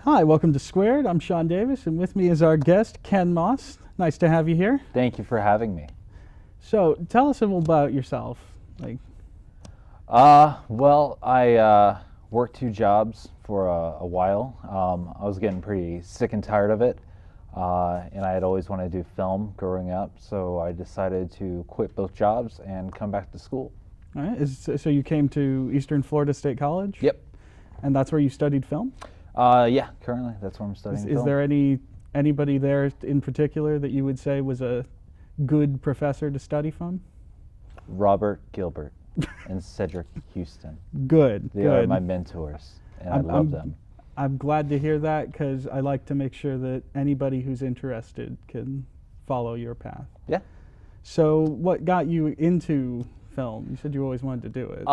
Hi, welcome to Squared. I'm Sean Davis, and with me is our guest, Ken Moss. Nice to have you here. Thank you for having me. So, tell us a little about yourself. Like, I worked two jobs for a while. I was getting pretty sick and tired of it, and I had always wanted to do film growing up, so I decided to quit both jobs and come back to school. all right, so you came to Eastern Florida State College? Yep. And that's where you studied film? Yeah, currently that's where I'm studying Is film. there anybody there in particular that you would say was a good professor to study from? Robert Gilbert and Cedric Houston. Good, They good. are my mentors, and I'm- I love I'm- them. I'm glad to hear that because I like to make sure that anybody who's interested can follow your path. Yeah. So, what got you into film? You said you always wanted to do it.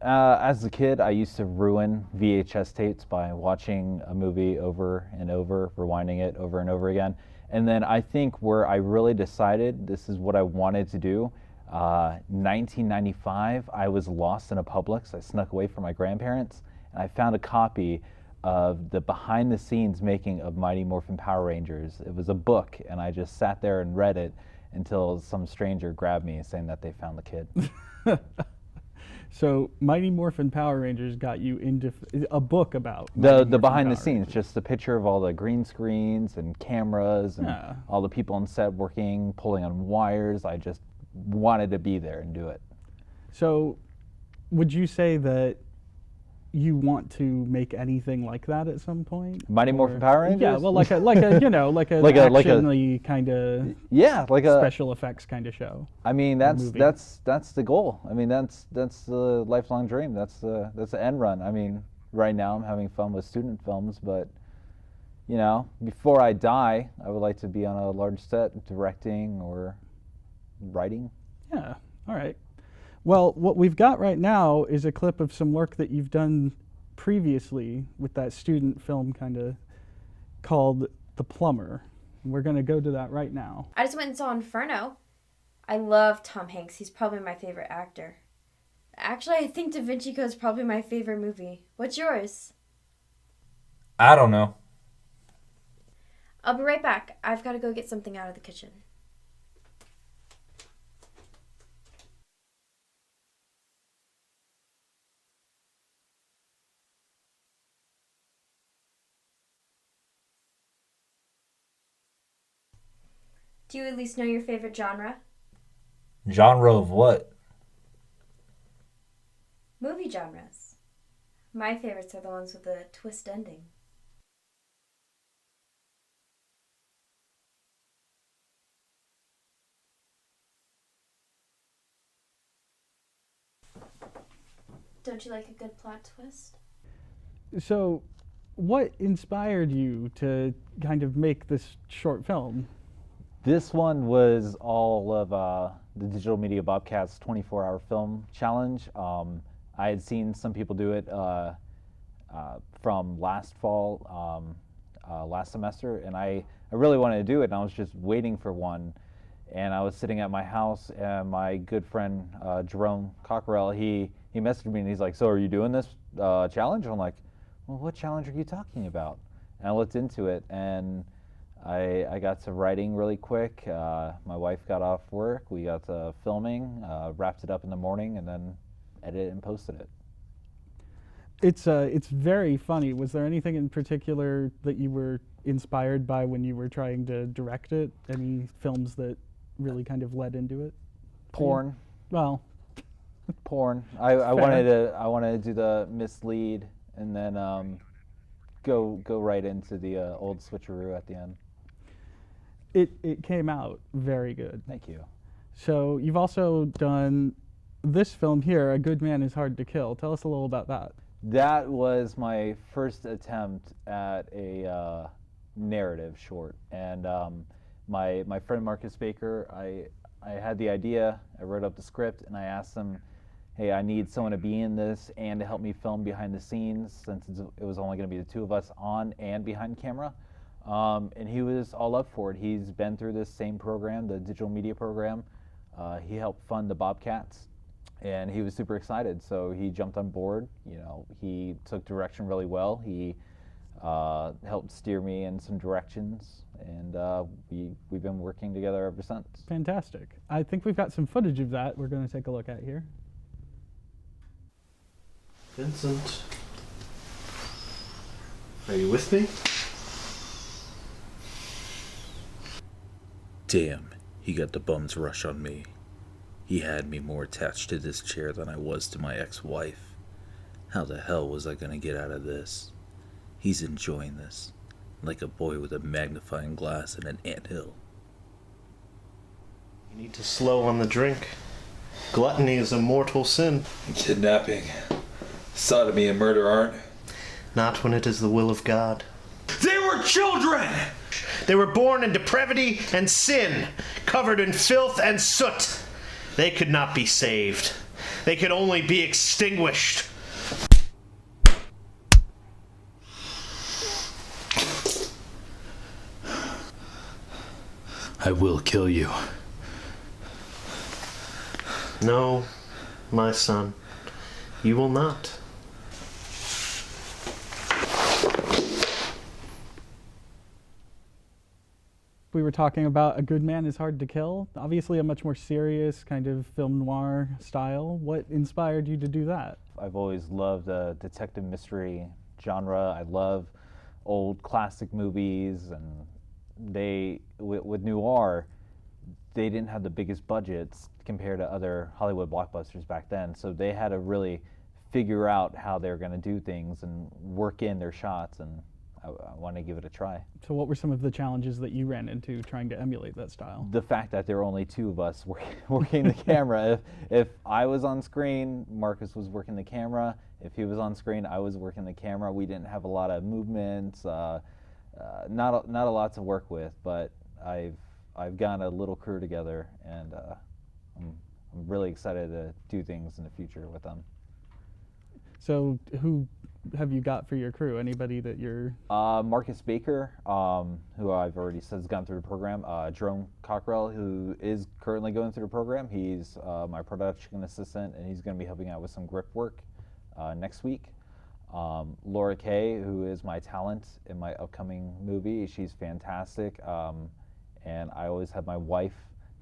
As a kid, I used to ruin VHS tapes by watching a movie over and over, rewinding it over and over again. And then I think where I really decided this is what I wanted to do, 1995, I was lost in a Publix. I snuck away from my grandparents, and I found a copy of the behind the scenes making of Mighty Morphin Power Rangers. It was a book, and I just sat there and read it until some stranger grabbed me saying that they found the kid. So, Mighty Morphin Power Rangers got you into a book about The Mighty Morphin behind the Power scenes, Rangers. just a picture of all the green screens and cameras and Yeah. all the people on set working, pulling on wires. I just wanted to be there and do it. So, would you say that you want to make anything like that at some point? Mighty Morphin Power Rangers? Yeah, well, like a like a like a Like a- actionly kind of Yeah, like a. special effects kind of show. I mean, movie. that's the goal. I mean, that's the lifelong dream. That's the end run. I mean, right now I'm having fun with student films, but before I die, I would like to be on a large set directing or writing. Yeah. All right. Well, what we've got right now is a clip of some work that you've done previously with that student film kind of called The Plumber. We're going to go to that right now. I just went and saw Inferno. I love Tom Hanks. He's probably my favorite actor. Actually, I think Da Vinci Code is probably my favorite movie. What's yours? I don't know. I'll be right back. I've got to go get something out of the kitchen. Do you at least know your favorite genre? Genre of what? Movie genres. My favorites are the ones with a twist ending. Don't you like a good plot twist? So, what inspired you to kind of make this short film? This one was all of the Digital Media Bobcats 24-hour film challenge. I had seen some people do it from last fall, last semester, and I really wanted to do it, and I was just waiting for one. And I was sitting at my house, and my good friend Jerome Cockrell, he messaged me, and he's like, "So are you doing this challenge?" I'm like, "Well, what challenge are you talking about?" And I looked into it, and I got to writing really quick. My wife got off work. We got to filming, wrapped it up in the morning, and then edited and posted it. It's very funny. Was there anything in particular that you were inspired by when you were trying to direct it? Any films that really kind of led into it? Porn, Well, porn. I wanted to do the mislead, and then go right into the old switcheroo at the end. it came out very good. Thank you. So you've also done this film here, A Good Man Is Hard to Kill. Tell us a little about that. That was my first attempt at a narrative short, and my friend Marcus Baker, I had the idea, I wrote up the script, and I asked him, hey, I need someone to be in this and to help me film behind the scenes, since it was only going to be the two of us on and behind camera. And he was all up for it. He's been through this same program, the digital media program. He helped fund the Bobcats, and he was super excited. So he jumped on board. You know, he took direction really well. He helped steer me in some directions, and we've been working together ever since. Fantastic. I think we've got some footage of that we're going to take a look at here. Vincent, are you with me? Damn, he got the bum's rush on me. He had me more attached to this chair than I was to my ex-wife. How the hell was I gonna get out of this? He's enjoying this, like a boy with a magnifying glass in an anthill. You need to slow on the drink. Gluttony is a mortal sin. Kidnapping, sodomy, and murder aren't. Not when it is the will of God. They were children! They were born in depravity and sin, covered in filth and soot. They could not be saved. They could only be extinguished. I will kill you. No, my son, you will not. We were talking about A Good Man is Hard to Kill. Obviously a much more serious kind of film noir style. What inspired you to do that? I've always loved the detective mystery genre. I love old classic movies, and with noir, they didn't have the biggest budgets compared to other Hollywood blockbusters back then, so they had to really figure out how they're going to do things and work in their shots, and I want to give it a try. So what were some of the challenges that you ran into trying to emulate that style? The fact that there were only two of us working the camera. If I was on screen, Marcus was working the camera. If he was on screen, I was working the camera. We didn't have a lot of movements, not a lot to work with, but I've gotten a little crew together, and I'm really excited to do things in the future with them. So who have you got for your crew? Anybody that you're... Marcus Baker, who I've already said has gone through the program. Jerome Cockrell, who is currently going through the program. He's my production assistant, and he's going to be helping out with some grip work next week. Laura Kay, who is my talent in my upcoming movie. She's fantastic. And I always have my wife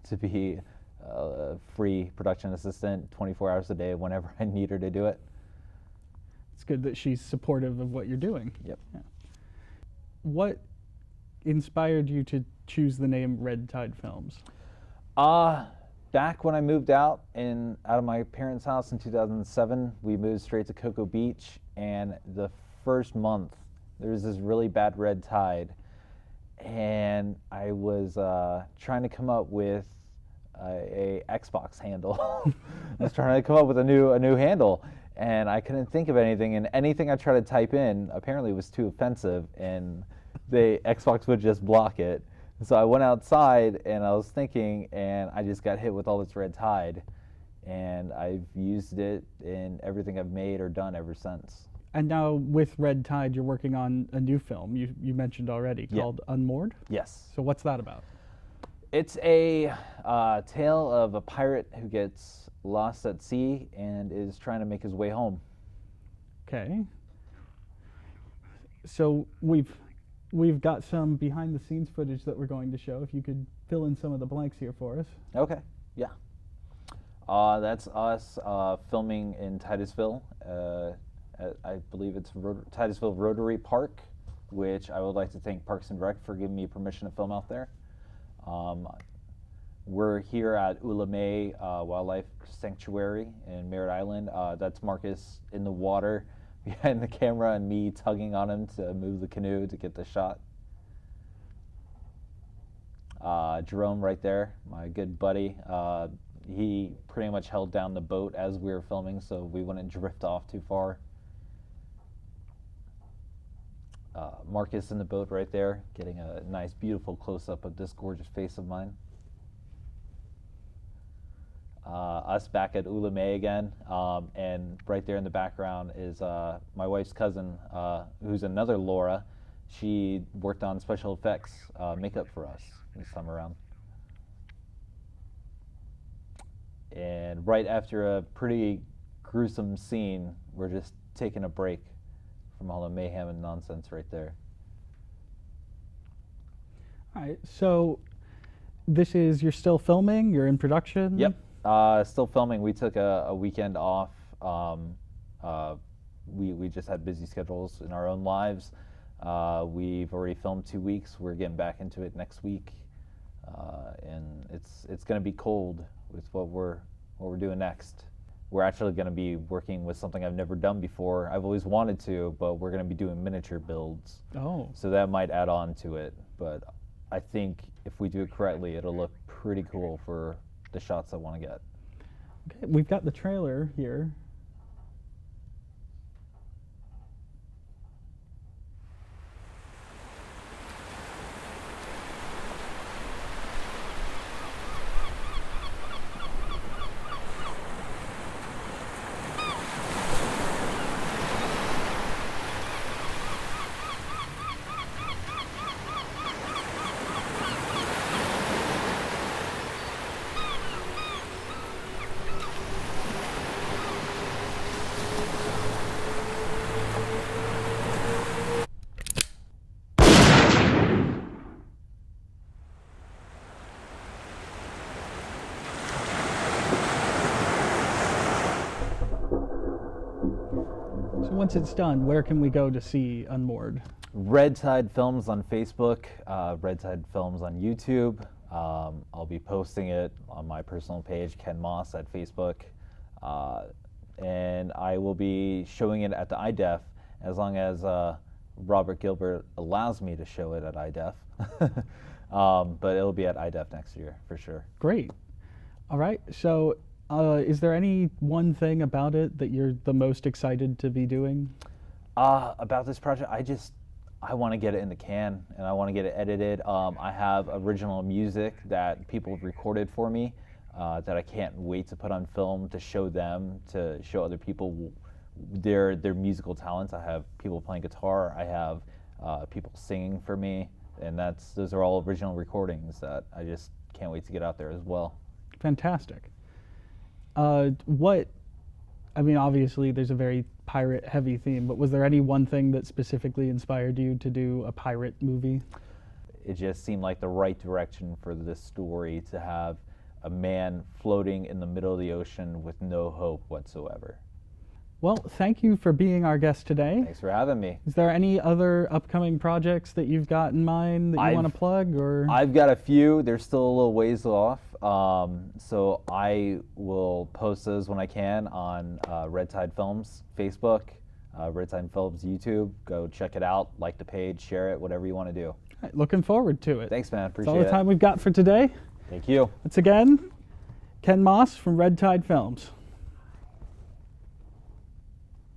to be a free production assistant 24 hours a day whenever I need her to do it. It's good that she's supportive of what you're doing. Yep. Yeah. What inspired you to choose the name Redtide Films? Back when I moved out of my parents' house in 2007, we moved straight to Cocoa Beach, and the first month there was this really bad red tide, and I was trying to come up with a Xbox handle. I was trying to come up with a new handle, and I couldn't think of anything, and anything I tried to type in apparently was too offensive, and the Xbox would just block it. So I went outside and I was thinking, and I just got hit with all this red tide, and I've used it in everything I've made or done ever since. And now with Redtide, you're working on a new film you mentioned already called Unmoored? Yes. So what's that about? It's a tale of a pirate who gets lost at sea and is trying to make his way home. Okay. So we've got some behind the scenes footage that we're going to show. If you could fill in some of the blanks here for us. Okay, yeah. That's us filming in Titusville. I believe it's Titusville Rotary Park, which I would like to thank Parks and Rec for giving me permission to film out there. We're here at Ulame Wildlife Sanctuary in Merritt Island. That's Marcus in the water behind the camera and me tugging on him to move the canoe to get the shot. Jerome right there, my good buddy. He pretty much held down the boat as we were filming so we wouldn't drift off too far. Marcus in the boat right there, getting a nice, beautiful close-up of this gorgeous face of mine. Us back at Ulame again, and right there in the background is my wife's cousin, who's another Laura. She worked on special effects makeup for us this time around. And right after a pretty gruesome scene, we're just taking a break from all the mayhem and nonsense right there. All right. So you're still filming. You're in production. Yep. Still filming. We took a weekend off. We just had busy schedules in our own lives. We've already filmed 2 weeks. We're getting back into it next week, and it's going to be cold with what we're doing next. We're actually going to be working with something I've never done before. I've always wanted to, but we're going to be doing miniature builds. Oh. So that might add on to it, but I think if we do it correctly, it'll look pretty cool for the shots I want to get. Okay. We've got the trailer here. So once it's done, where can we go to see Unmoored? Redtide Films on Facebook, Redtide Films on YouTube. I'll be posting it on my personal page, Ken Moss at Facebook. And I will be showing it at the IDEF as long as Robert Gilbert allows me to show it at IDEF. But it'll be at IDEF next year for sure. Great. All right. So is there any one thing about it that you're the most excited to be doing? About this project, I want to get it in the can, and I want to get it edited. I have original music that people have recorded for me that I can't wait to put on film to show them, to show other people their musical talents. I have people playing guitar. I have people singing for me, and those are all original recordings that I just can't wait to get out there as well. Fantastic. Obviously there's a very pirate-heavy theme, but was there any one thing that specifically inspired you to do a pirate movie? It just seemed like the right direction for this story to have a man floating in the middle of the ocean with no hope whatsoever. Well, thank you for being our guest today. Thanks for having me. Is there any other upcoming projects that you've got in mind that you want to plug? Or I've got a few. They're still a little ways off. So I will post those when I can on Redtide Films Facebook, Redtide Films YouTube. Go check it out, like the page, share it, whatever you want to do. All right, looking forward to it. Thanks, man. Appreciate That's all the time we've got for today. Thank you. Once again, Ken Moss from Redtide Films.